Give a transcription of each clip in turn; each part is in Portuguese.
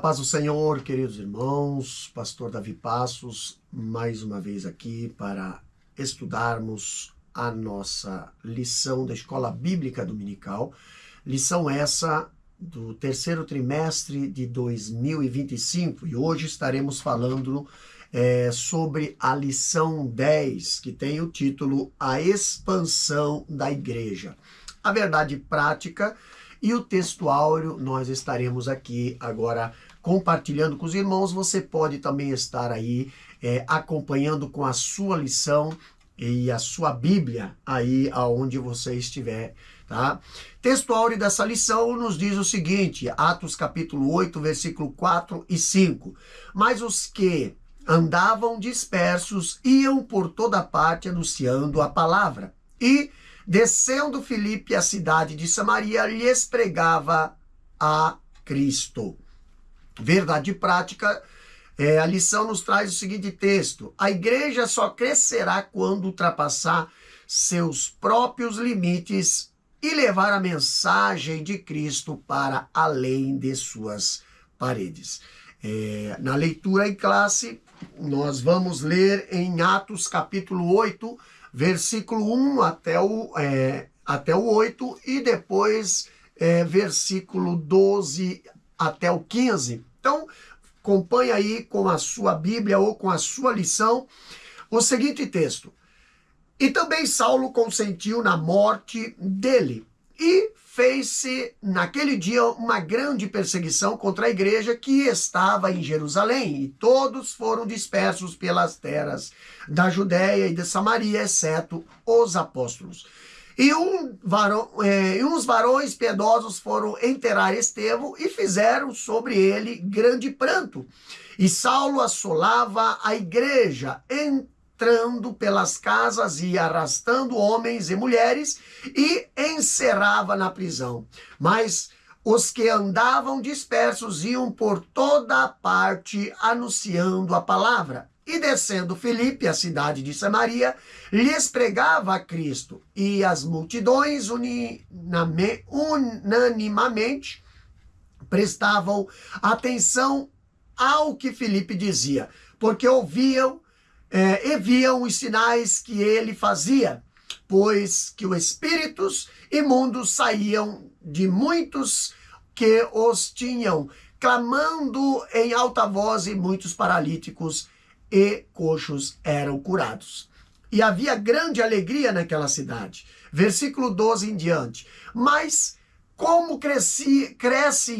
paz do Senhor, queridos irmãos, pastor Davi Passos, mais uma vez aqui para estudarmos a nossa lição da Escola Bíblica Dominical, lição essa do terceiro trimestre de 2025, e hoje estaremos falando sobre a lição 10, que tem o título A Expansão da Igreja. A verdade prática e o texto áureo nós estaremos aqui agora compartilhando com os irmãos. Você pode também estar aí acompanhando com a sua lição e a sua Bíblia aí aonde você estiver, tá? Texto áureo dessa lição nos diz o seguinte, Atos capítulo 8, versículo 4 e 5. Mas os que andavam dispersos iam por toda parte anunciando a palavra. E descendo Filipe à cidade de Samaria, lhes pregava a Cristo. Verdade prática, a lição nos traz o seguinte texto: a igreja só crescerá quando ultrapassar seus próprios limites e levar a mensagem de Cristo para além de suas paredes. Na leitura em classe, nós vamos ler em Atos capítulo 8, versículo 1 até o 8 e depois versículo 12 até o 15. Então, acompanhe aí com a sua Bíblia ou com a sua lição o seguinte texto. E também Saulo consentiu na morte dele e fez-se naquele dia uma grande perseguição contra a igreja que estava em Jerusalém, e todos foram dispersos pelas terras da Judéia e de Samaria, exceto os apóstolos. E uns varões piedosos foram enterrar Estevão e fizeram sobre ele grande pranto. E Saulo assolava a igreja, entrando pelas casas e arrastando homens e mulheres, e encerrava na prisão. Mas os que andavam dispersos iam por toda a parte anunciando a palavra. E descendo Filipe, a cidade de Samaria, lhes pregava a Cristo. E as multidões unanimamente prestavam atenção ao que Filipe dizia, porque ouviam e viam os sinais que ele fazia, pois que os espíritos imundos saíam de muitos que os tinham, clamando em alta voz, e muitos paralíticos e coxos eram curados. E havia grande alegria naquela cidade. Versículo 12 em diante. Mas como cresce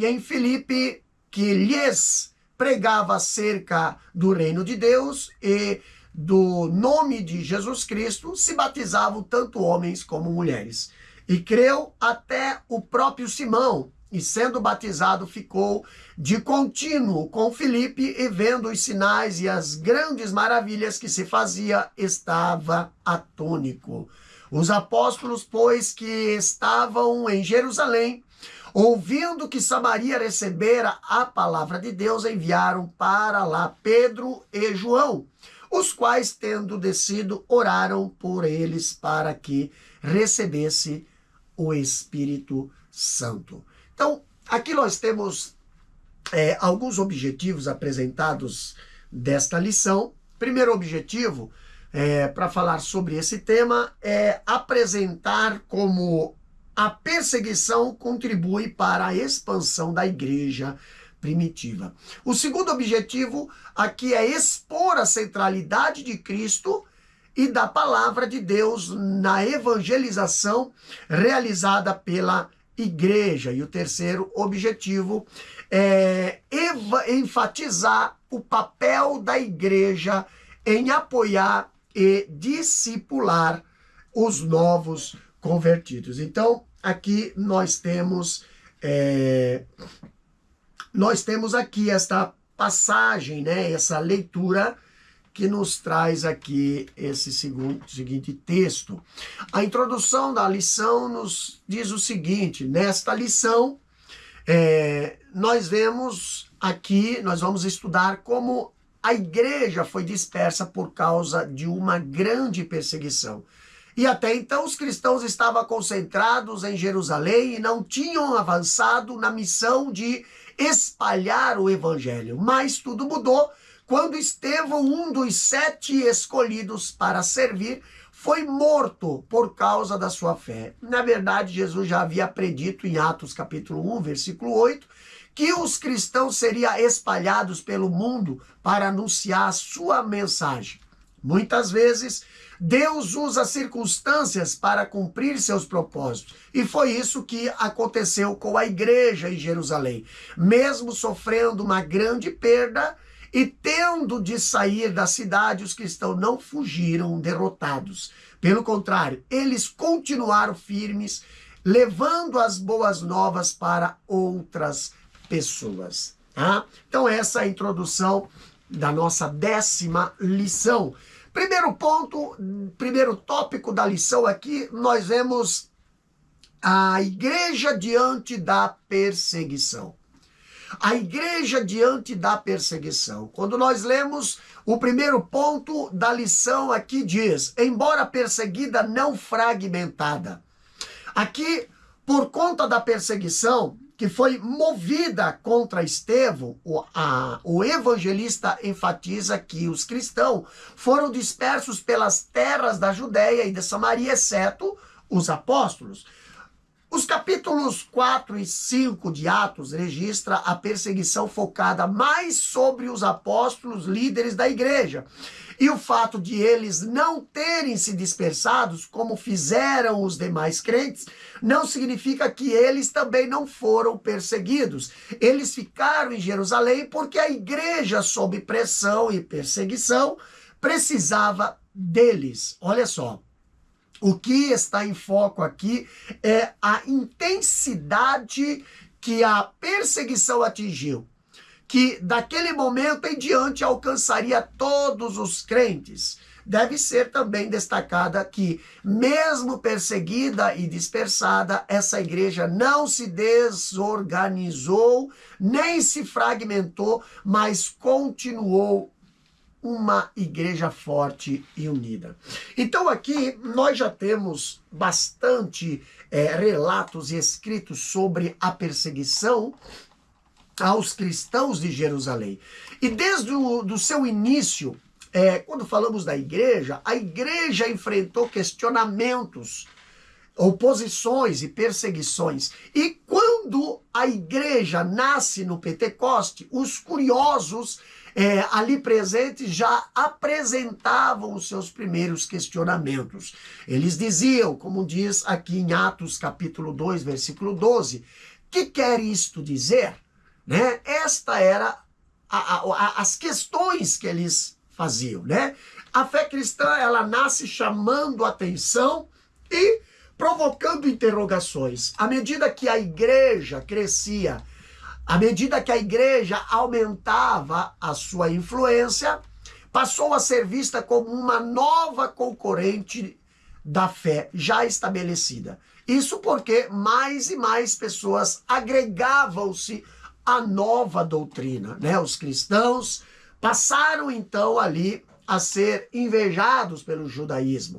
em Filipe, que lhes pregava acerca do reino de Deus e do nome de Jesus Cristo, se batizavam tanto homens como mulheres. E creu até o próprio Simão, e sendo batizado ficou de contínuo com Filipe, e vendo os sinais e as grandes maravilhas que se fazia, estava atônito. Os apóstolos, pois, que estavam em Jerusalém, ouvindo que Samaria recebera a palavra de Deus, enviaram para lá Pedro e João, os quais, tendo descido, oraram por eles para que recebesse o Espírito Santo. Então, aqui nós temos alguns objetivos apresentados desta lição. Primeiro objetivo, para falar sobre esse tema, é apresentar como a perseguição contribui para a expansão da igreja primitiva. O segundo objetivo aqui é expor a centralidade de Cristo e da palavra de Deus na evangelização realizada pela igreja. E o terceiro objetivo é enfatizar o papel da igreja em apoiar e discipular os novos convertidos. Então, aqui nós temos aqui esta passagem, né, essa leitura que nos traz aqui esse seguinte texto. A introdução da lição nos diz o seguinte: nesta lição, nós vemos aqui, nós vamos estudar como a igreja foi dispersa por causa de uma grande perseguição. E até então os cristãos estavam concentrados em Jerusalém e não tinham avançado na missão de espalhar o evangelho. Mas tudo mudou quando Estevão, um dos 7 escolhidos para servir, foi morto por causa da sua fé. Na verdade, Jesus já havia predito em Atos capítulo 1, versículo 8, que os cristãos seriam espalhados pelo mundo para anunciar a sua mensagem. Muitas vezes, Deus usa circunstâncias para cumprir seus propósitos. E foi isso que aconteceu com a igreja em Jerusalém. Mesmo sofrendo uma grande perda e tendo de sair da cidade, os cristãos não fugiram derrotados. Pelo contrário, eles continuaram firmes, levando as boas novas para outras pessoas. Tá? Então essa é a introdução da nossa 10ª lição. Primeiro ponto, primeiro tópico da lição aqui, nós vemos a igreja diante da perseguição. A igreja diante da perseguição. Quando nós lemos o primeiro ponto da lição aqui diz, embora perseguida, não fragmentada. Aqui, por conta da perseguição que foi movida contra Estevão, o evangelista enfatiza que os cristãos foram dispersos pelas terras da Judéia e de Samaria, exceto os apóstolos. Os capítulos 4 e 5 de Atos registra a perseguição focada mais sobre os apóstolos líderes da igreja. E o fato de eles não terem se dispersados, como fizeram os demais crentes, não significa que eles também não foram perseguidos. Eles ficaram em Jerusalém porque a igreja, sob pressão e perseguição, precisava deles. Olha só. O que está em foco aqui é a intensidade que a perseguição atingiu, que daquele momento em diante alcançaria todos os crentes. Deve ser também destacada que, mesmo perseguida e dispersada, essa igreja não se desorganizou, nem se fragmentou, mas continuou uma igreja forte e unida. Então aqui nós já temos bastante relatos e escritos sobre a perseguição aos cristãos de Jerusalém. E desde o seu início, quando falamos da igreja, a igreja enfrentou questionamentos, oposições e perseguições. E quando a igreja nasce no Pentecoste, os curiosos ali presentes já apresentavam os seus primeiros questionamentos. Eles diziam, como diz aqui em Atos capítulo 2, versículo 12, que quer isto dizer? Né? Esta era as questões que eles faziam. Né? A fé cristã, ela nasce chamando atenção e provocando interrogações. À medida que a igreja crescia, à medida que a igreja aumentava a sua influência, passou a ser vista como uma nova concorrente da fé já estabelecida. Isso porque mais e mais pessoas agregavam-se à nova doutrina, né? Os cristãos passaram então ali a ser invejados pelo judaísmo.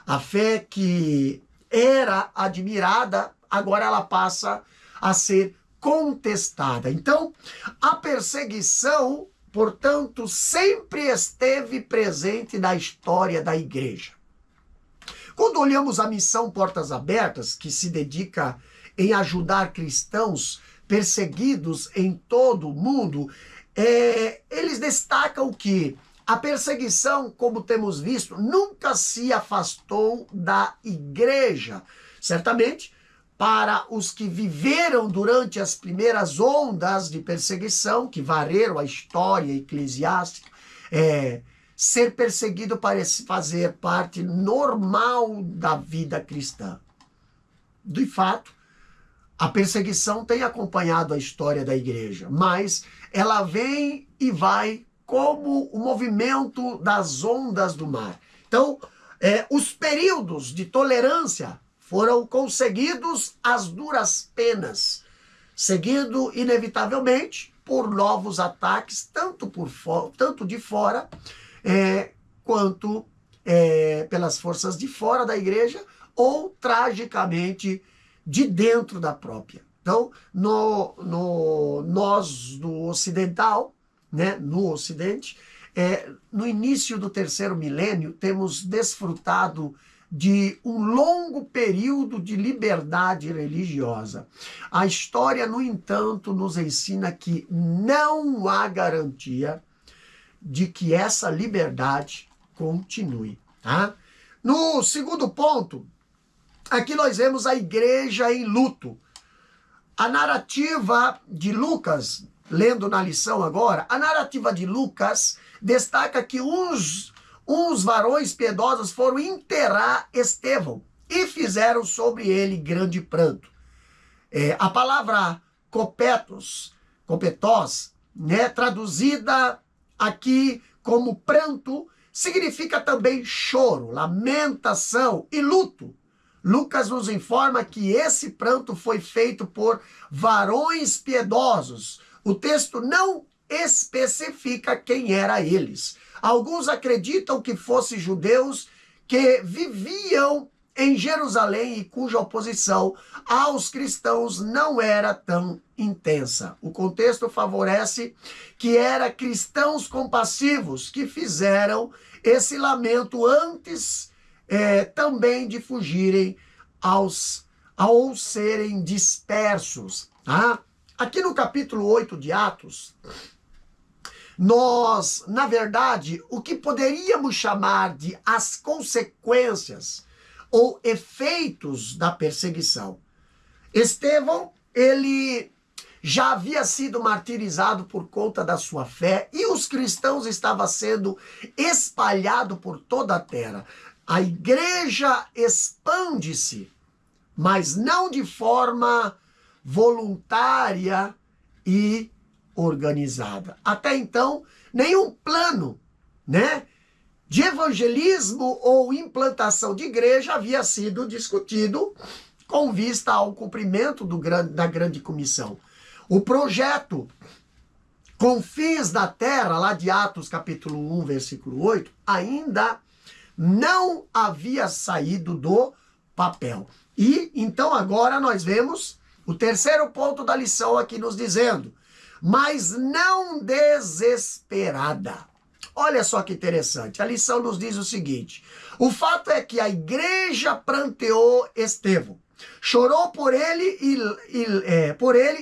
A fé que era admirada, agora ela passa a ser contestada. Então, a perseguição, portanto, sempre esteve presente na história da igreja. Quando olhamos a missão Portas Abertas, que se dedica em ajudar cristãos perseguidos em todo o mundo, eles destacam que a perseguição, como temos visto, nunca se afastou da igreja. Certamente, para os que viveram durante as primeiras ondas de perseguição, que varreram a história eclesiástica, ser perseguido parece fazer parte normal da vida cristã. De fato, a perseguição tem acompanhado a história da igreja, mas ela vem e vai como o movimento das ondas do mar. Então, os períodos de tolerância foram conseguidos às duras penas, seguido inevitavelmente por novos ataques, tanto de fora quanto pelas forças de fora da igreja, ou tragicamente de dentro da própria. Então, nós do ocidental, né, no Ocidente, no início do terceiro milênio, temos desfrutado de um longo período de liberdade religiosa. A história, no entanto, nos ensina que não há garantia de que essa liberdade continue. Tá? No segundo ponto, aqui nós vemos a igreja em luto. A narrativa de Lucas, lendo na lição agora, a narrativa de Lucas destaca que uns varões piedosos foram enterrar Estevão e fizeram sobre ele grande pranto. A palavra copetós, né, traduzida aqui como pranto, significa também choro, lamentação e luto. Lucas nos informa que esse pranto foi feito por varões piedosos. O texto não especifica quem eram eles. Alguns acreditam que fossem judeus que viviam em Jerusalém e cuja oposição aos cristãos não era tão intensa. O contexto favorece que eram cristãos compassivos que fizeram esse lamento antes também de fugirem ao serem dispersos. Tá? Aqui no capítulo 8 de Atos, nós, na verdade, o que poderíamos chamar de as consequências ou efeitos da perseguição. Estevão, ele já havia sido martirizado por conta da sua fé e os cristãos estavam sendo espalhados por toda a terra. A igreja expande-se, mas não de forma voluntária e organizada. Até então, nenhum plano, né, de evangelismo ou implantação de igreja havia sido discutido com vista ao cumprimento da grande comissão. O projeto Confins da Terra, lá de Atos capítulo 1, versículo 8, ainda não havia saído do papel. E então agora nós vemos o terceiro ponto da lição aqui nos dizendo: mas não desesperada. Olha só que interessante, a lição nos diz o seguinte: o fato é que a igreja pranteou Estevão, chorou por ele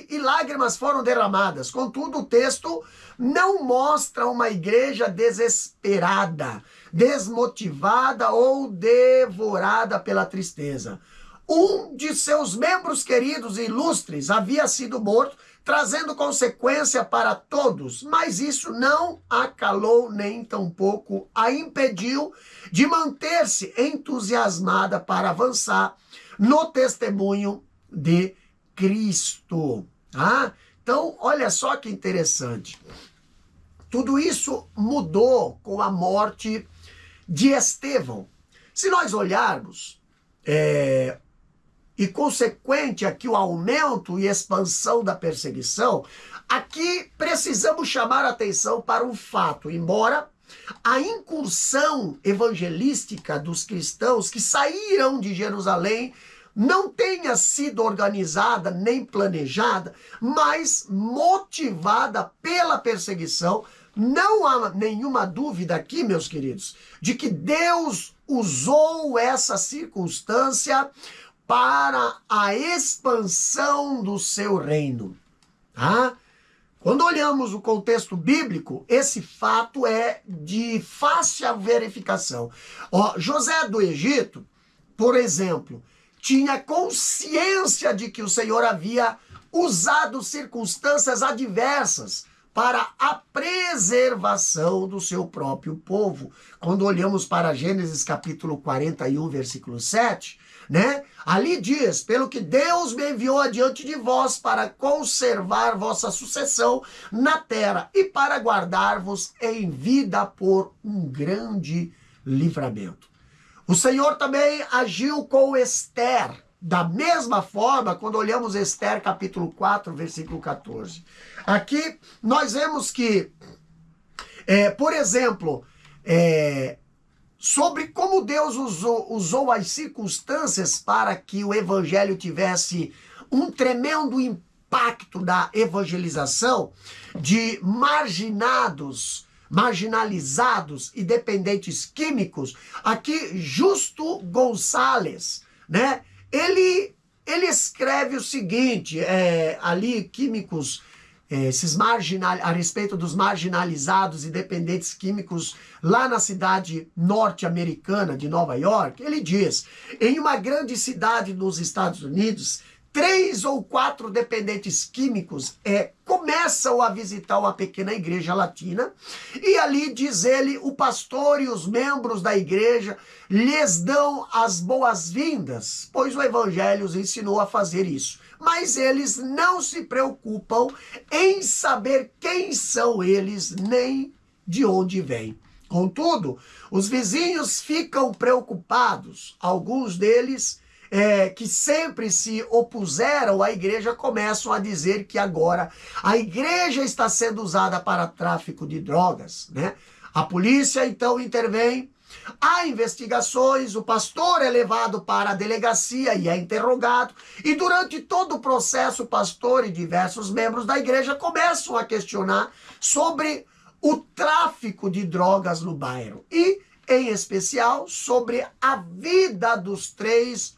e lágrimas foram derramadas. Contudo, o texto não mostra uma igreja desesperada, desmotivada ou devorada pela tristeza. Um de seus membros queridos e ilustres havia sido morto, trazendo consequência para todos, mas isso não a calou nem tampouco a impediu de manter-se entusiasmada para avançar no testemunho de Cristo. Então, olha só que interessante. Tudo isso mudou com a morte de Estevão. Se nós olharmos, e consequente aqui o aumento e expansão da perseguição, aqui precisamos chamar a atenção para um fato. Embora a incursão evangelística dos cristãos que saíram de Jerusalém não tenha sido organizada nem planejada, mas motivada pela perseguição, não há nenhuma dúvida aqui, meus queridos, de que Deus usou essa circunstância para a expansão do seu reino. Quando olhamos o contexto bíblico, esse fato é de fácil verificação. José do Egito, por exemplo, tinha consciência de que o Senhor havia usado circunstâncias adversas para a preservação do seu próprio povo. Quando olhamos para Gênesis capítulo 41, versículo 7, né? Ali diz: pelo que Deus me enviou adiante de vós para conservar vossa sucessão na terra e para guardar-vos em vida por um grande livramento. O Senhor também agiu com Ester, da mesma forma, quando olhamos Ester capítulo 4, versículo 14. Aqui nós vemos que, por exemplo, sobre como Deus usou as circunstâncias para que o evangelho tivesse um tremendo impacto da evangelização de marginalizados e dependentes químicos. Aqui, Justo Gonçalves, né? Ele escreve o seguinte, ali, químicos, a respeito dos marginalizados e dependentes químicos lá na cidade norte-americana de Nova York. Ele diz: em uma grande cidade nos Estados Unidos, 3 ou 4 dependentes químicos começam a visitar uma pequena igreja latina, e ali, diz ele, o pastor e os membros da igreja lhes dão as boas-vindas, pois o evangelho os ensinou a fazer isso. Mas eles não se preocupam em saber quem são eles, nem de onde vêm. Contudo, os vizinhos ficam preocupados. Alguns deles, que sempre se opuseram à igreja, começam a dizer que agora a igreja está sendo usada para tráfico de drogas, né? A polícia então intervém. Há investigações, o pastor é levado para a delegacia e é interrogado, e durante todo o processo o pastor e diversos membros da igreja começam a questionar sobre o tráfico de drogas no bairro, e em especial sobre a vida dos 3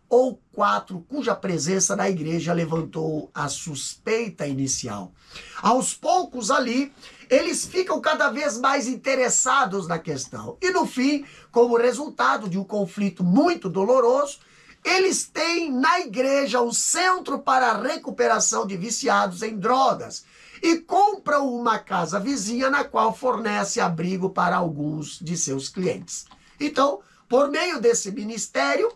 ou 4 cuja presença na igreja levantou a suspeita inicial. Aos poucos ali, eles ficam cada vez mais interessados na questão. E no fim, como resultado de um conflito muito doloroso, eles têm na igreja um centro para a recuperação de viciados em drogas e compram uma casa vizinha na qual fornece abrigo para alguns de seus clientes. Então, por meio desse ministério,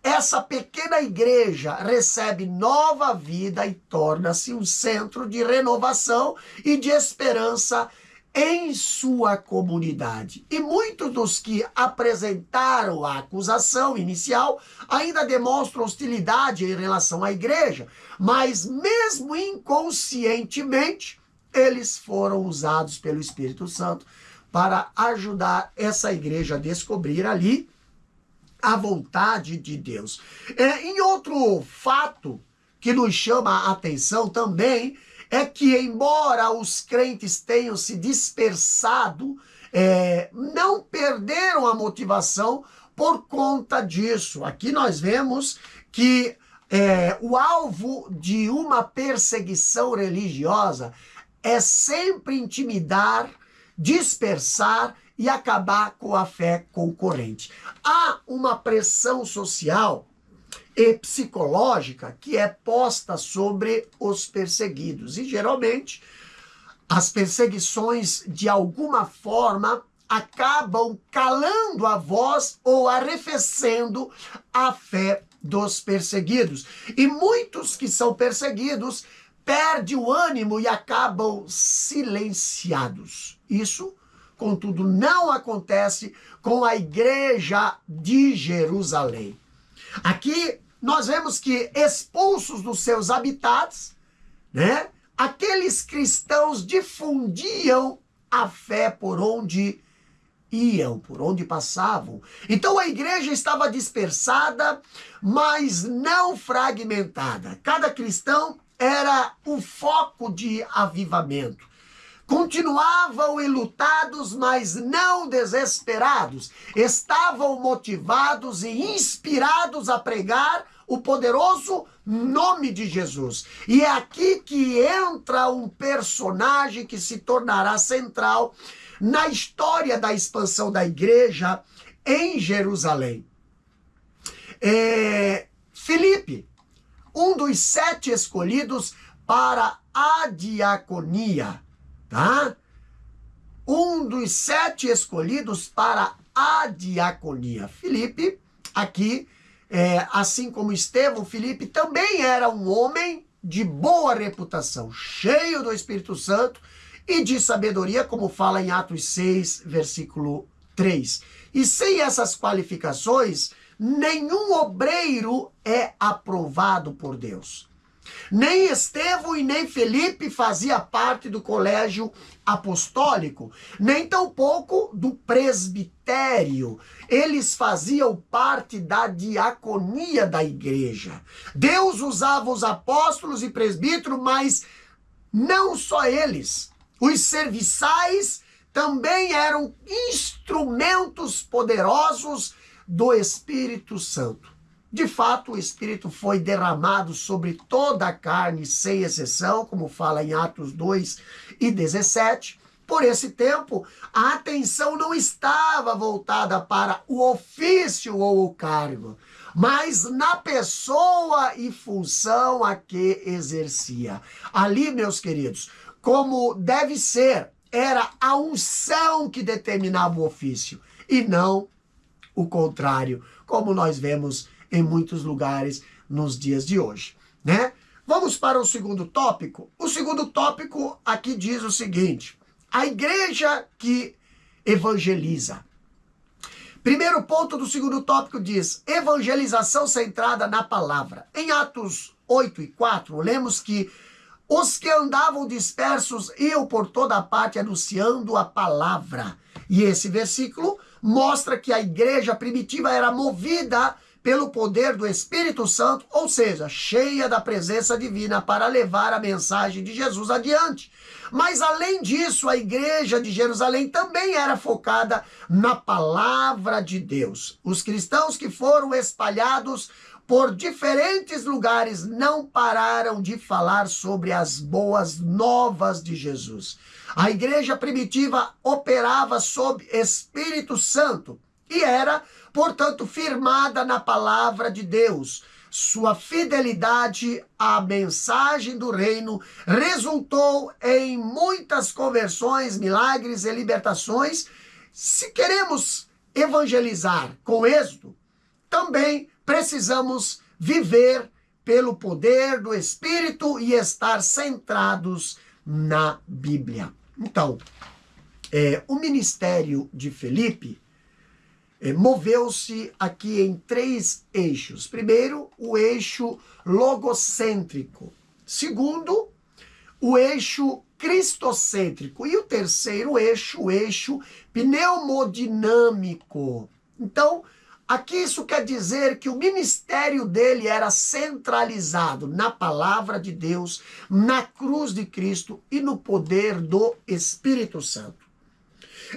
essa pequena igreja recebe nova vida e torna-se um centro de renovação e de esperança em sua comunidade. E muitos dos que apresentaram a acusação inicial ainda demonstram hostilidade em relação à igreja, mas mesmo inconscientemente, eles foram usados pelo Espírito Santo para ajudar essa igreja a descobrir ali a vontade de Deus. Em outro fato que nos chama a atenção também, é que embora os crentes tenham se dispersado, não perderam a motivação por conta disso. Aqui nós vemos que o alvo de uma perseguição religiosa é sempre intimidar, dispersar e acabar com a fé concorrente. Há uma pressão social e psicológica que é posta sobre os perseguidos. E geralmente as perseguições de alguma forma acabam calando a voz ou arrefecendo a fé dos perseguidos. E muitos que são perseguidos perdem o ânimo e acabam silenciados. Isso, contudo, não acontece com a igreja de Jerusalém. Aqui nós vemos que, expulsos dos seus habitats, né, aqueles cristãos difundiam a fé por onde iam, por onde passavam. Então a igreja estava dispersada, mas não fragmentada. Cada cristão era o foco de avivamento. Continuavam enlutados, mas não desesperados. Estavam motivados e inspirados a pregar o poderoso nome de Jesus. E é aqui que entra um personagem que se tornará central na história da expansão da igreja em Jerusalém. Filipe, um dos 7 escolhidos para a diaconia. Tá? Um dos 7 escolhidos para a diaconia. Filipe, aqui, assim como Estevão, Filipe também era um homem de boa reputação, cheio do Espírito Santo e de sabedoria, como fala em Atos 6, versículo 3. E sem essas qualificações, nenhum obreiro é aprovado por Deus. Nem Estevão e nem Felipe fazia parte do colégio apostólico, nem tampouco do presbitério. Eles faziam parte da diaconia da igreja. Deus usava os apóstolos e presbíteros, mas não só eles. Os serviçais também eram instrumentos poderosos do Espírito Santo. De fato, o Espírito foi derramado sobre toda a carne, sem exceção, como fala em Atos 2:17. Por esse tempo, a atenção não estava voltada para o ofício ou o cargo, mas na pessoa e função a que exercia. Ali, meus queridos, como deve ser, era a unção que determinava o ofício, e não o contrário, como nós vemos em muitos lugares nos dias de hoje, né? Vamos para o segundo tópico. O segundo tópico aqui diz o seguinte: a igreja que evangeliza. Primeiro ponto do segundo tópico diz: evangelização centrada na palavra. Em Atos 8:4, lemos que os que andavam dispersos iam por toda parte anunciando a palavra. E esse versículo mostra que a igreja primitiva era movida pelo poder do Espírito Santo, ou seja, cheia da presença divina para levar a mensagem de Jesus adiante. Mas além disso, a igreja de Jerusalém também era focada na palavra de Deus. Os cristãos que foram espalhados por diferentes lugares não pararam de falar sobre as boas novas de Jesus. A igreja primitiva operava sob Espírito Santo e era, portanto, firmada na palavra de Deus. Sua fidelidade à mensagem do reino resultou em muitas conversões, milagres e libertações. Se queremos evangelizar com êxito, também precisamos viver pelo poder do Espírito e estar centrados na Bíblia. Então, o ministério de Felipe moveu-se aqui em 3 eixos. Primeiro, o eixo logocêntrico. Segundo, o eixo cristocêntrico. E o terceiro eixo, o eixo pneumodinâmico. Então, aqui isso quer dizer que o ministério dele era centralizado na palavra de Deus, na cruz de Cristo e no poder do Espírito Santo.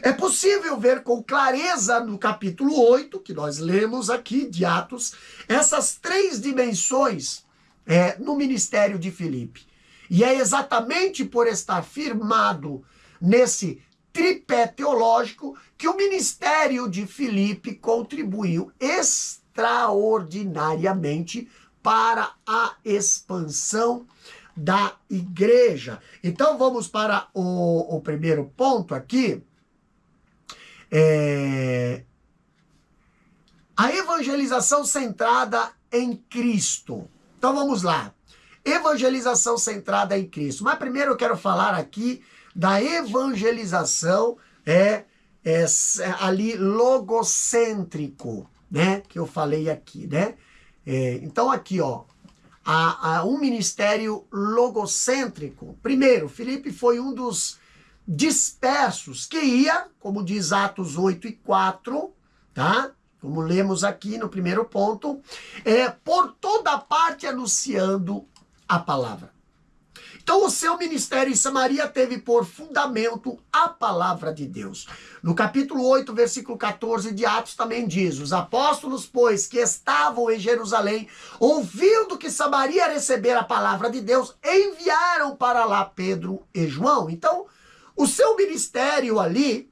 É possível ver com clareza no capítulo 8, que nós lemos aqui de Atos, essas 3 dimensões no ministério de Filipe. E é exatamente por estar firmado nesse tripé teológico que o ministério de Filipe contribuiu extraordinariamente para a expansão da igreja. Então vamos para o primeiro ponto aqui. A evangelização centrada em Cristo. Então vamos lá. Evangelização centrada em Cristo. Mas primeiro eu quero falar aqui da evangelização ali logocêntrico, né? Que eu falei aqui, né? Então aqui, ó, há um ministério logocêntrico. Primeiro, Filipe foi um dos dispersos que ia, como diz Atos 8:4, tá? Como lemos aqui no primeiro ponto, por toda parte anunciando a palavra. Então o seu ministério em Samaria teve por fundamento a palavra de Deus. No capítulo 8, versículo 14 de Atos também diz: os apóstolos, pois, que estavam em Jerusalém, ouvindo que Samaria recebera a palavra de Deus, enviaram para lá Pedro e João. Então, o seu ministério ali,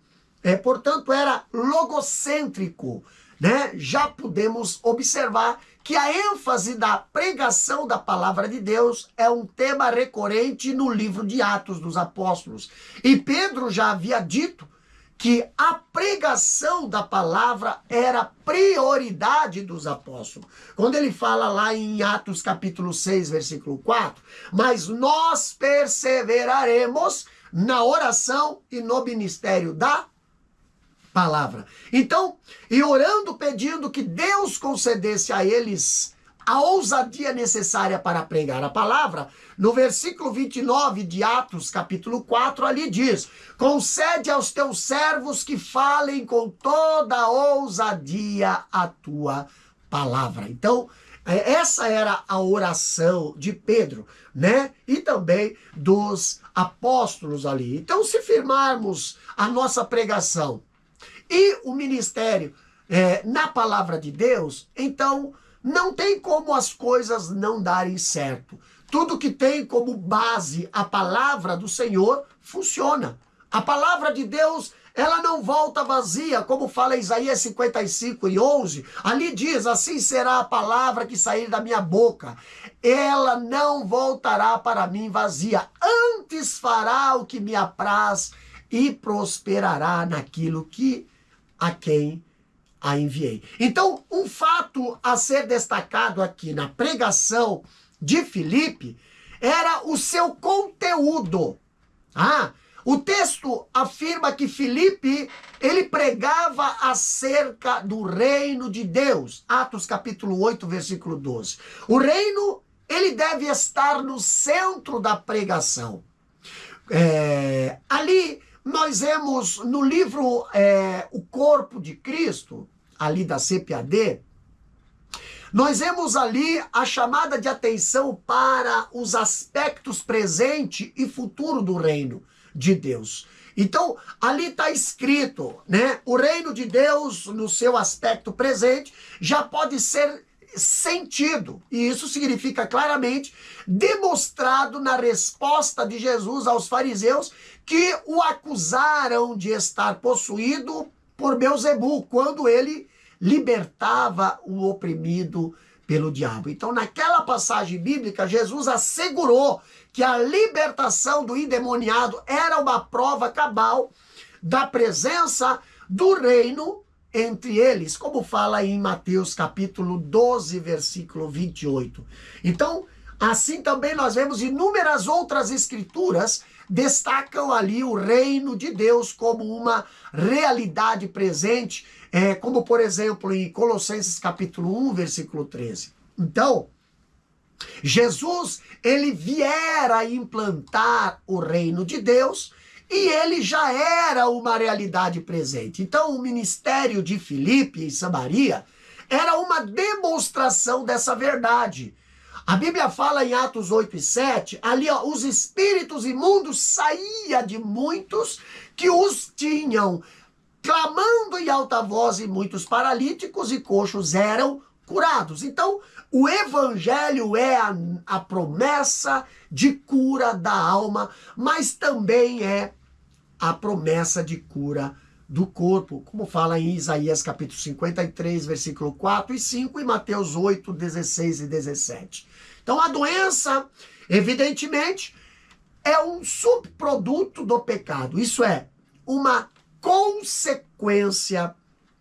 portanto, era logocêntrico, né? Já podemos observar que a ênfase da pregação da palavra de Deus é um tema recorrente no livro de Atos dos Apóstolos. E Pedro já havia dito que a pregação da palavra era prioridade dos apóstolos. Quando ele fala lá em Atos capítulo 6, versículo 4, mas nós perseveraremos na oração e no ministério da palavra. Então, e orando, pedindo que Deus concedesse a eles a ousadia necessária para pregar a palavra, no versículo 29 de Atos, capítulo 4, ali diz: concede aos teus servos que falem com toda ousadia a tua palavra. Então, essa era a oração de Pedro, né? E também dos apóstolos ali. Então, se firmarmos a nossa pregação e o ministério na palavra de Deus, então não tem como as coisas não darem certo. Tudo que tem como base a palavra do Senhor funciona. A palavra de Deus, ela não volta vazia, como fala Isaías 55:11. Ali diz: assim será a palavra que sair da minha boca. Ela não voltará para mim vazia. Antes fará o que me apraz e prosperará naquilo a quem a enviei. Então, um fato a ser destacado aqui na pregação de Filipe era o seu conteúdo. O texto afirma que Filipe, ele pregava acerca do reino de Deus. Atos capítulo 8, versículo 12. O reino, ele deve estar no centro da pregação. Ali nós vemos no livro O Corpo de Cristo, ali da CPAD, nós vemos ali a chamada de atenção para os aspectos presente e futuro do reino de Deus. Então, ali está escrito, né? O reino de Deus, no seu aspecto presente, já pode ser sentido. E isso significa claramente demonstrado na resposta de Jesus aos fariseus que o acusaram de estar possuído por Belzebu, quando ele libertava o oprimido pelo diabo. Então, naquela passagem bíblica, Jesus assegurou que a libertação do endemoniado era uma prova cabal da presença do reino entre eles, como fala em Mateus capítulo 12, versículo 28. Então, assim também nós vemos inúmeras outras escrituras destacam ali o reino de Deus como uma realidade presente, como por exemplo em Colossenses capítulo 1, versículo 13. Então, Jesus, ele viera implantar o reino de Deus e ele já era uma realidade presente. Então, o ministério de Filipe em Samaria era uma demonstração dessa verdade. A Bíblia fala em Atos 8 e 7, ali os espíritos imundos saíam de muitos que os tinham, clamando em alta voz, e muitos paralíticos e coxos eram curados. Então, o evangelho é a promessa de cura da alma, mas também é a promessa de cura do corpo, como fala em Isaías capítulo 53, versículo 4 e 5, e Mateus 8, 16 e 17. Então a doença, evidentemente, é um subproduto do pecado, isso é, uma consequência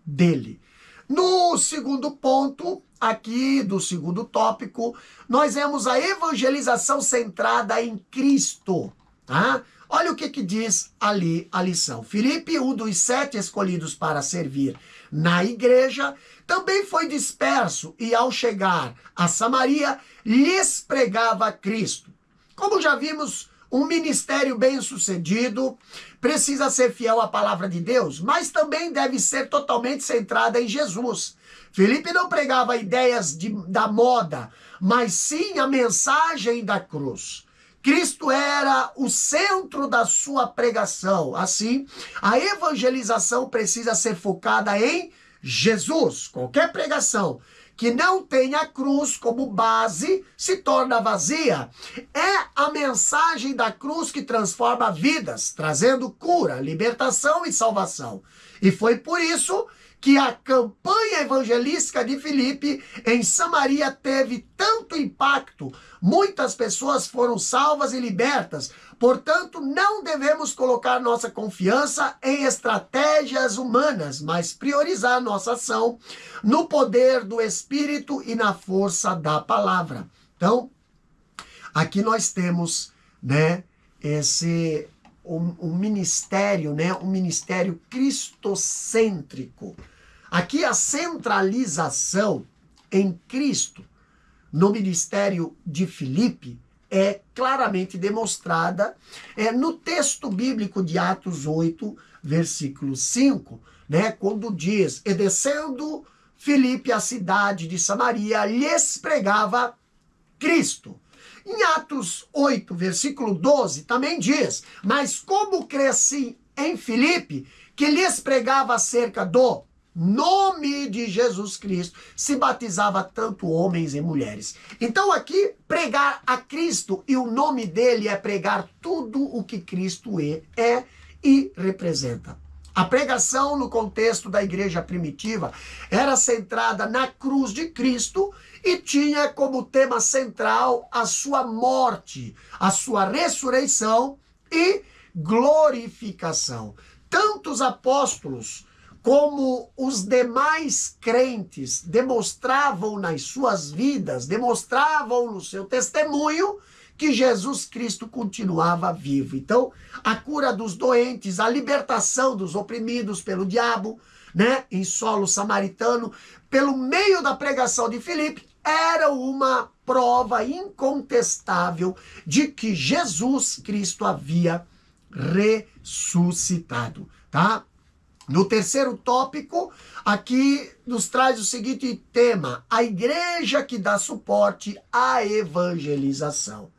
dele. No segundo ponto, aqui do segundo tópico, nós vemos a evangelização centrada em Cristo, tá? Olha o que diz ali a lição. Filipe, um dos 7 escolhidos para servir na igreja, também foi disperso e, ao chegar a Samaria, lhes pregava Cristo. Como já vimos, um ministério bem-sucedido precisa ser fiel à palavra de Deus, mas também deve ser totalmente centrada em Jesus. Filipe não pregava ideias da moda, mas sim a mensagem da cruz. Cristo era o centro da sua pregação. Assim, a evangelização precisa ser focada em Jesus. Qualquer pregação que não tenha a cruz como base se torna vazia. É a mensagem da cruz que transforma vidas, trazendo cura, libertação e salvação. E foi por isso que a campanha evangelística de Filipe em Samaria teve tanto impacto. Muitas pessoas foram salvas e libertas. Portanto, não devemos colocar nossa confiança em estratégias humanas, mas priorizar nossa ação no poder do Espírito e na força da palavra. Então, aqui nós temos, né, um ministério, né, um ministério cristocêntrico. Aqui a centralização em Cristo no ministério de Filipe é claramente demonstrada no texto bíblico de Atos 8, versículo 5, né, quando diz: e descendo Filipe à cidade de Samaria, lhes pregava Cristo. Em Atos 8, versículo 12, também diz: mas como cresci em Filipe, que lhes pregava acerca do nome de Jesus Cristo, se batizava tanto homens e mulheres. Então aqui, pregar a Cristo e o nome dele é pregar tudo o que Cristo é e representa. A pregação no contexto da igreja primitiva era centrada na cruz de Cristo e tinha como tema central a sua morte, a sua ressurreição e glorificação. Tanto os apóstolos como os demais crentes demonstravam nas suas vidas, demonstravam no seu testemunho que Jesus Cristo continuava vivo. Então, a cura dos doentes, a libertação dos oprimidos pelo diabo, né, em solo samaritano, pelo meio da pregação de Filipe, era uma prova incontestável de que Jesus Cristo havia ressuscitado, tá? No terceiro tópico, aqui nos traz o seguinte tema: a igreja que dá suporte à evangelização.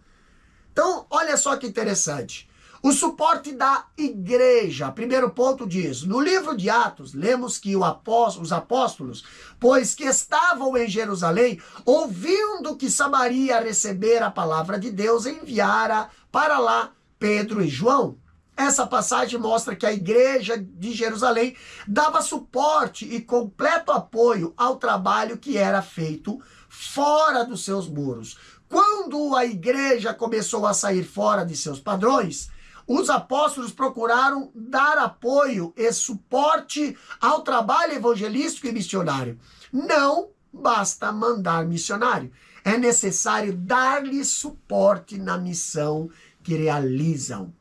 Então, olha só que interessante. O suporte da igreja. Primeiro ponto diz: no livro de Atos, lemos que os apóstolos, pois que estavam em Jerusalém, ouvindo que Samaria recebera a palavra de Deus, enviara para lá Pedro e João. Essa passagem mostra que a igreja de Jerusalém dava suporte e completo apoio ao trabalho que era feito fora dos seus muros. Quando a igreja começou a sair fora de seus padrões, os apóstolos procuraram dar apoio e suporte ao trabalho evangelístico e missionário. Não basta mandar missionário, é necessário dar-lhes suporte na missão que realizam.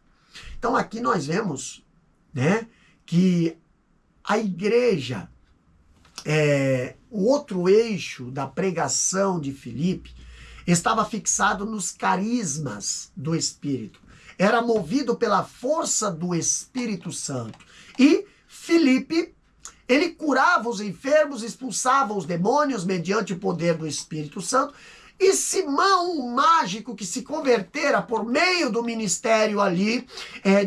Então aqui nós vemos, né, que a igreja, o outro eixo da pregação de Filipe, estava fixado nos carismas do Espírito. Era movido pela força do Espírito Santo. E Filipe, ele curava os enfermos, expulsava os demônios mediante o poder do Espírito Santo. E Simão, o mágico que se convertera por meio do ministério ali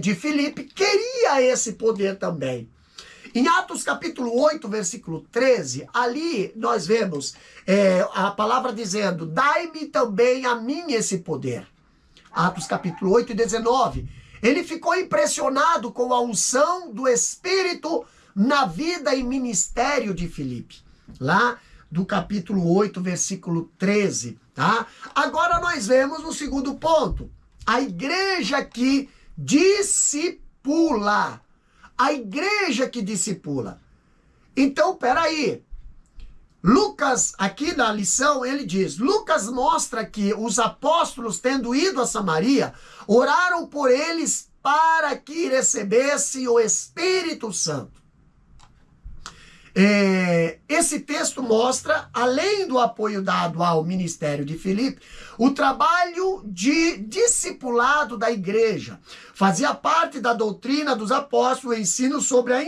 de Filipe, queria esse poder também. Em Atos capítulo 8, versículo 13, ali nós vemos a palavra dizendo: dai-me também a mim esse poder. Atos capítulo 8 e 19. Ele ficou impressionado com a unção do Espírito na vida e ministério de Filipe. Lá do capítulo 8, versículo 13, tá? Agora nós vemos no segundo ponto, a igreja que discipula. A igreja que discipula. Então, peraí. Lucas, aqui na lição, ele diz, Lucas mostra que os apóstolos, tendo ido a Samaria, oraram por eles para que recebessem o Espírito Santo. Esse texto mostra, além do apoio dado ao ministério de Filipe, o trabalho de discipulado da igreja. Fazia parte da doutrina dos apóstolos o ensino sobre a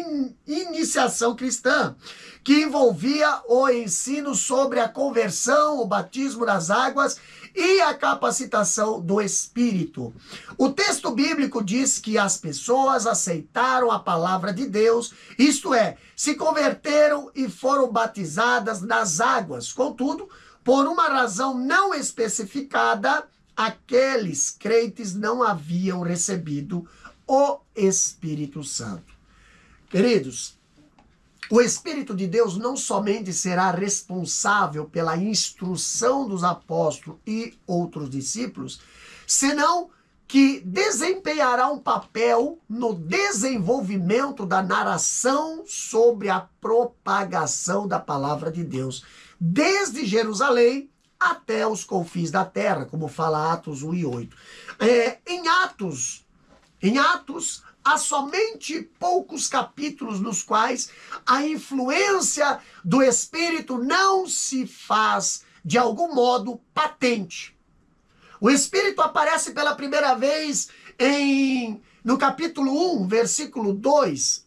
iniciação cristã, que envolvia o ensino sobre a conversão, o batismo nas águas e a capacitação do Espírito. O texto bíblico diz que as pessoas aceitaram a palavra de Deus, isto é, se converteram e foram batizadas nas águas. Contudo, por uma razão não especificada, aqueles crentes não haviam recebido o Espírito Santo. Queridos, o Espírito de Deus não somente será responsável pela instrução dos apóstolos e outros discípulos, senão que desempenhará um papel no desenvolvimento da narração sobre a propagação da palavra de Deus, desde Jerusalém até os confins da terra, como fala Atos 1 e 8. Em Atos, há somente poucos capítulos nos quais a influência do Espírito não se faz de algum modo, patente. O Espírito aparece pela primeira vez no capítulo 1, versículo 2,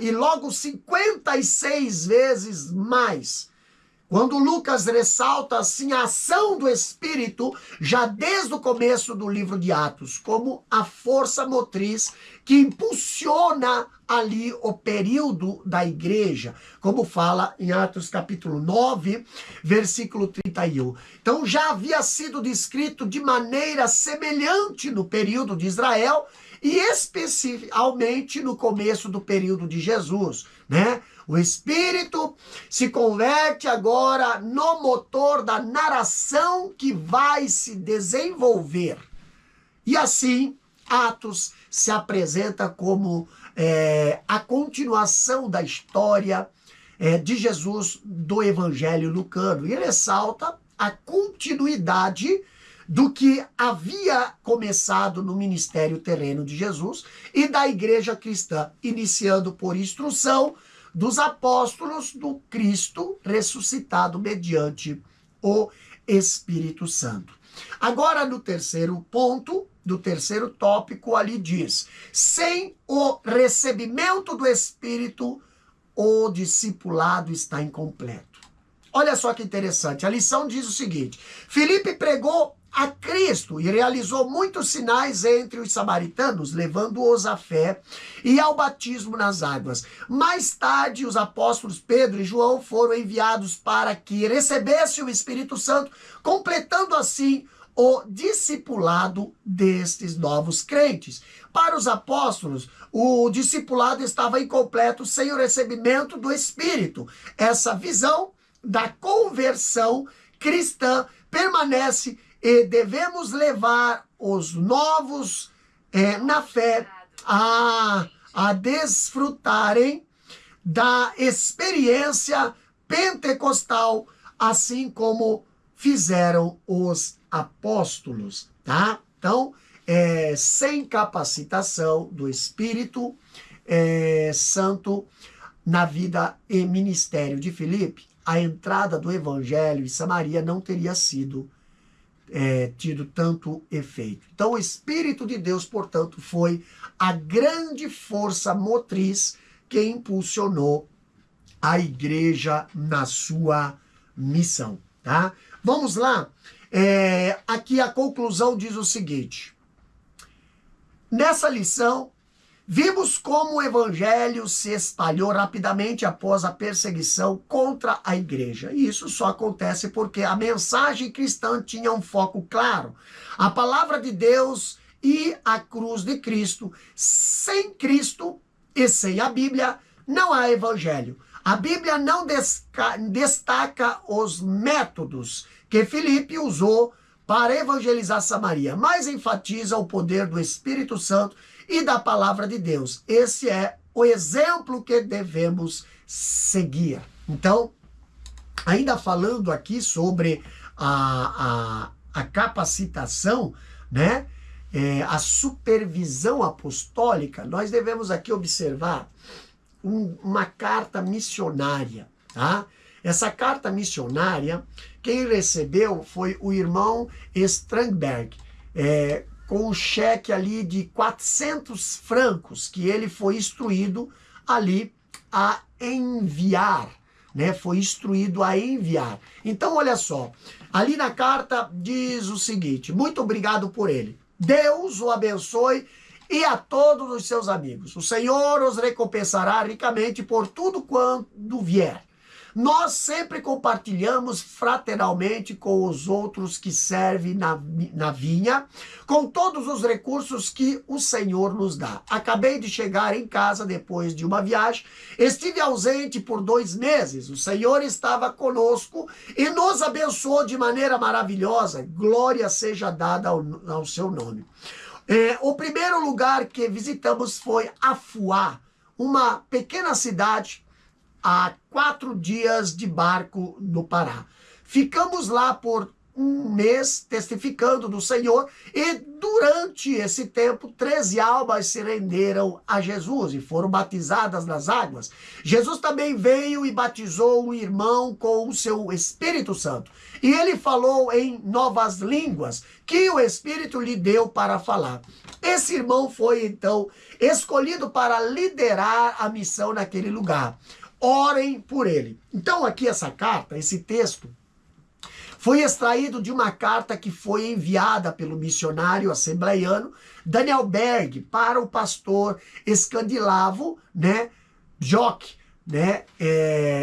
e logo 56 vezes mais. Quando Lucas ressalta assim a ação do Espírito, já desde o começo do livro de Atos, como a força motriz que impulsiona ali o período da igreja, como fala em Atos capítulo 9, versículo 31. Então já havia sido descrito de maneira semelhante no período de Israel e especialmente no começo do período de Jesus, né? O Espírito se converte agora no motor da narração que vai se desenvolver. E assim, Atos se apresenta como a continuação da história de Jesus do Evangelho lucano. E ressalta a continuidade do que havia começado no ministério terreno de Jesus e da igreja cristã, iniciando por instrução dos apóstolos do Cristo ressuscitado mediante o Espírito Santo. Agora, no terceiro ponto, do terceiro tópico, ali diz: sem o recebimento do Espírito, o discipulado está incompleto. Olha só que interessante, a lição diz o seguinte: Filipe pregou a Cristo e realizou muitos sinais entre os samaritanos, levando-os à fé e ao batismo nas águas. Mais tarde, os apóstolos Pedro e João foram enviados para que recebessem o Espírito Santo, completando assim o discipulado destes novos crentes. Para os apóstolos, o discipulado estava incompleto sem o recebimento do Espírito. Essa visão da conversão cristã permanece e devemos levar os novos na fé a desfrutarem da experiência pentecostal, assim como fizeram os apóstolos, tá? Então, sem capacitação do Espírito Santo na vida e ministério de Filipe, a entrada do evangelho em Samaria não teria sido tido tanto efeito. Então, o Espírito de Deus, portanto, foi a grande força motriz que impulsionou a igreja na sua missão, tá? Vamos lá. Aqui a conclusão diz o seguinte: nessa lição, vimos como o evangelho se espalhou rapidamente após a perseguição contra a igreja. E isso só acontece porque a mensagem cristã tinha um foco claro. A palavra de Deus e a cruz de Cristo. Sem Cristo e sem a Bíblia, não há evangelho. A Bíblia não destaca os métodos que Filipe usou para evangelizar Samaria, mas enfatiza o poder do Espírito Santo e da palavra de Deus. Esse é o exemplo que devemos seguir. Então, ainda falando aqui sobre a capacitação, né? A supervisão apostólica, nós devemos aqui observar uma carta missionária, tá? Essa carta missionária, quem recebeu foi o irmão Strandberg, com um cheque ali de 400 francos, que ele foi instruído ali a enviar, né? Foi instruído a enviar. Então, olha só, ali na carta diz o seguinte: muito obrigado por ele. Deus o abençoe e a todos os seus amigos. O Senhor os recompensará ricamente por tudo quanto vier. Nós sempre compartilhamos fraternalmente com os outros que servem na vinha, com todos os recursos que o Senhor nos dá. Acabei de chegar em casa depois de uma viagem, estive ausente por 2 meses. O Senhor estava conosco e nos abençoou de maneira maravilhosa. Glória seja dada ao seu nome. O primeiro lugar que visitamos foi Afuá, uma pequena cidade a 4 dias de barco no Pará. Ficamos lá por um mês testificando do Senhor, e durante esse tempo 13 almas se renderam a Jesus e foram batizadas nas águas. Jesus também veio e batizou um irmão com o seu Espírito Santo, e ele falou em novas línguas que o Espírito lhe deu para falar. Esse irmão foi então escolhido para liderar a missão naquele lugar. Orem por ele. Então aqui essa carta, esse texto, foi extraído de uma carta que foi enviada pelo missionário assembleiano Daniel Berg para o pastor Escandilavo, né, Jock, né,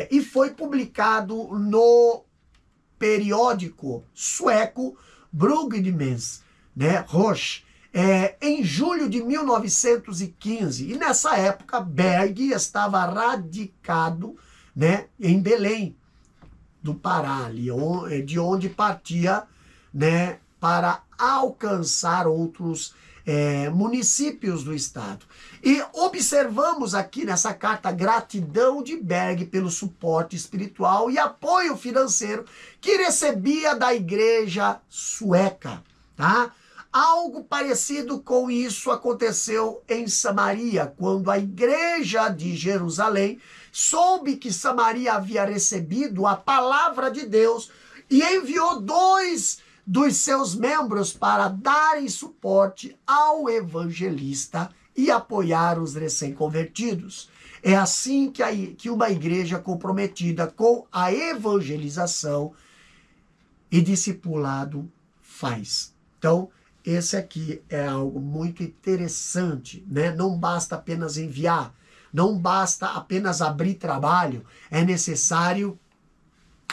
e foi publicado no periódico sueco Brugdmens, né, Roche, em julho de 1915. E nessa época, Berg estava radicado, né, em Belém do Pará, ali, de onde partia, né, para alcançar outros municípios do estado. E observamos aqui nessa carta a gratidão de Berg pelo suporte espiritual e apoio financeiro que recebia da igreja sueca, tá? Algo parecido com isso aconteceu em Samaria, quando a igreja de Jerusalém soube que Samaria havia recebido a palavra de Deus e enviou 2 dos seus membros para darem suporte ao evangelista e apoiar os recém-convertidos. É assim que uma igreja comprometida com a evangelização e discipulado faz. Então, esse aqui é algo muito interessante, né? Não basta apenas enviar, não basta apenas abrir trabalho, é necessário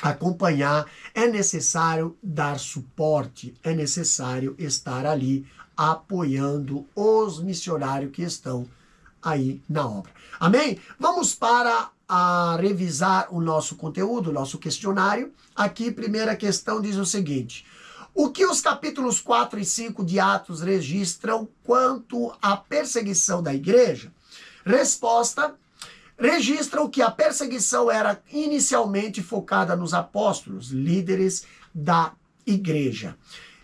acompanhar, é necessário dar suporte, é necessário estar ali apoiando os missionários que estão aí na obra. Amém? Vamos para revisar o nosso conteúdo, o nosso questionário. Aqui, primeira questão diz o seguinte: o que os capítulos 4 e 5 de Atos registram quanto à perseguição da igreja? Resposta: registram que a perseguição era inicialmente focada nos apóstolos, líderes da igreja.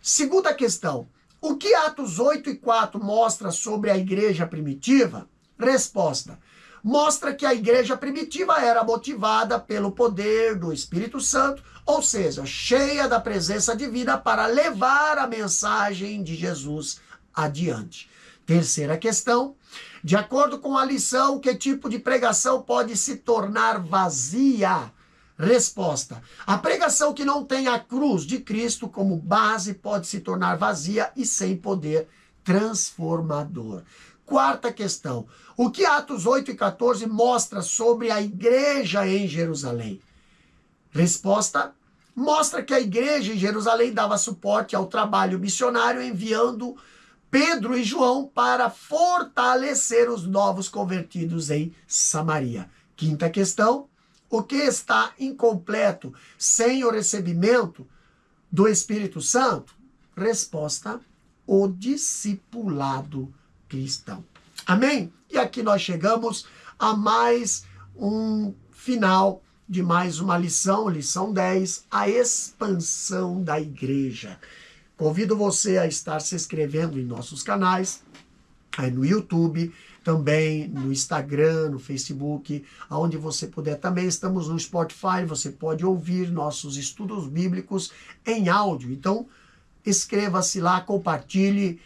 Segunda questão: o que Atos 8 e 4 mostra sobre a igreja primitiva? Resposta: mostra que a igreja primitiva era motivada pelo poder do Espírito Santo, ou seja, cheia da presença divina para levar a mensagem de Jesus adiante. Terceira questão: de acordo com a lição, que tipo de pregação pode se tornar vazia? Resposta: a pregação que não tem a cruz de Cristo como base pode se tornar vazia e sem poder transformador. Quarta questão: o que Atos 8 e 14 mostra sobre a igreja em Jerusalém? Resposta: mostra que a igreja em Jerusalém dava suporte ao trabalho missionário, enviando Pedro e João para fortalecer os novos convertidos em Samaria. Quinta questão: o que está incompleto sem o recebimento do Espírito Santo? Resposta: o discipulado cristão. Amém? E aqui nós chegamos a mais um final de mais uma lição, lição 10, a expansão da igreja. Convido você a estar se inscrevendo em nossos canais, aí no YouTube, também no Instagram, no Facebook, aonde você puder. Também estamos no Spotify, você pode ouvir nossos estudos bíblicos em áudio. Então, inscreva-se lá, compartilhe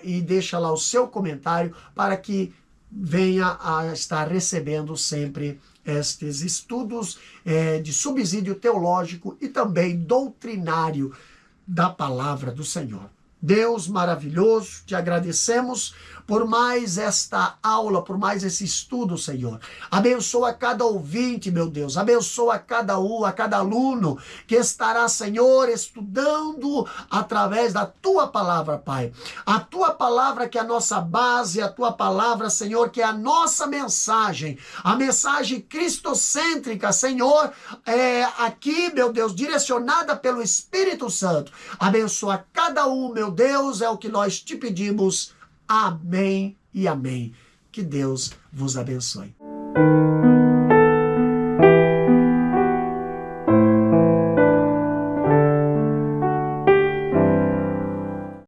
e deixa lá o seu comentário para que venha a estar recebendo sempre estes estudos de subsídio teológico e também doutrinário da palavra do Senhor. Deus maravilhoso, te agradecemos por mais esta aula, por mais esse estudo, Senhor. Abençoa cada ouvinte, meu Deus. Abençoa cada aluno que estará, Senhor, estudando através da Tua palavra, Pai. A Tua palavra que é a nossa base, a Tua palavra, Senhor, que é a nossa mensagem. A mensagem cristocêntrica, Senhor, aqui, meu Deus, direcionada pelo Espírito Santo. Abençoa cada um, meu Deus, é o que nós te pedimos. Amém e amém. Que Deus vos abençoe.